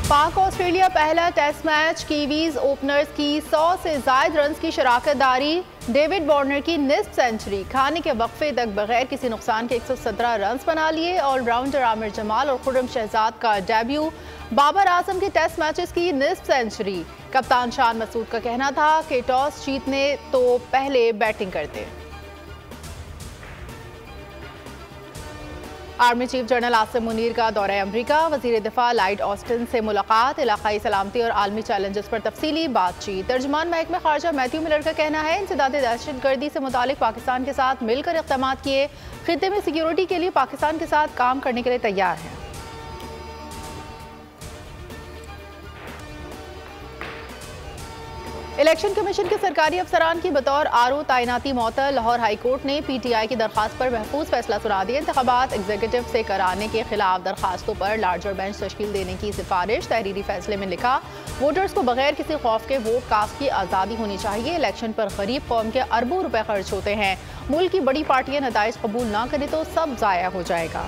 पाक ऑस्ट्रेलिया पहला test match, Kiwis openers की 100 से ज्यादा रन की शराकतदारी, डेविड वार्नर की निस्फ सेंचुरी, खाने के वक्फे तक बगैर किसी नुकसान के 117 रन बना लिए। ऑलराउंडर आमिर जमाल और खुर्रम शहजाद का डेब्यू, बाबर आजम के टेस्ट मैचेस की निस्फ सेंचुरी। कप्तान शान मसूद का कहना था कि टॉस जीतने तो पहले बैटिंग करते। Army chief general Asim Munir का दौरा अमरीका, वजीर दिफा लाइड ऑस्टिन से मुलाकात, इलाकाई सलामती और आलमी चैलेंजेस पर तफसीली बातचीत। तर्जुमान महकमा खारजा मैथ्यू मिलर का कहना है इंसदाद दहशतगर्दी से मुतालिक पाकिस्तान के साथ मिलकर इक़दाम किए, खित्ते में सिक्योरिटी के लिए पाकिस्तान के साथ काम करने के लिए तैयार हैं। इलेक्शन कमीशन के सरकारी अफसरान की बतौर आरओ तैनाती मौतल। लाहौर हाई कोर्ट ने पीटीआई की दरखास्त पर महफूज फैसला सुना दिया। इंतखाबात एग्जीक्यूटिव से कराने के खिलाफ दरखास्तों पर लार्जर बेंच तश्कील देने की सिफारिश। तहरीरी फैसले में लिखा, वोटर्स को बगैर किसी खौफ के वोट कास्ट की आज़ादी होनी चाहिए। इलेक्शन पर गरीब कौम के अरबों रुपए खर्च होते हैं, मुल्क की बड़ी पार्टियां नताइज कबूल ना करें तो सब ज़ाया हो जाएगा।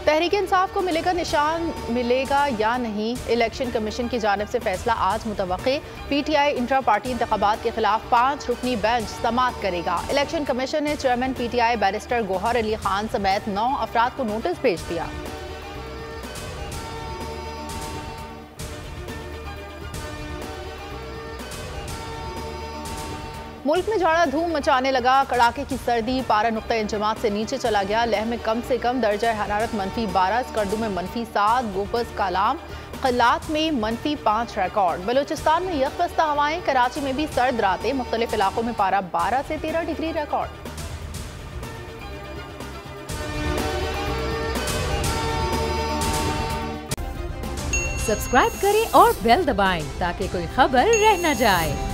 तहरीक इंसाफ को मिलेगा निशान, मिलेगा या नहीं, इलेक्शन कमीशन की जानिब से फैसला आज मुतवक्के। पीटीआई इंट्रा पार्टी इंतखाबात के खिलाफ 5 रुकनी बेंच समाअत करेगा। इलेक्शन कमीशन ने chairman PTI barrister Gohar Ali Khan समेत 9 अफराद को नोटिस भेज दिया। मुल्क में जाड़ा धूम मचाने लगा, कड़ाके की सर्दी, पारा नुक्ता इंजमात से नीचे चला गया। लेह में कम से कम दर्जा हरारत -12, स्कर्दू में -7, गोपस कालाम खल्लात में -5 रिकॉर्ड। बलूचिस्तान में यकबस्ता हवाएं, कराची में भी सर्द रातें, मुख्तलिफ इलाकों में पारा 12 से 13 डिग्री रिकॉर्ड। सब्सक्राइब करें और बेल दबाएं ताकि कोई खबर रह न जाए।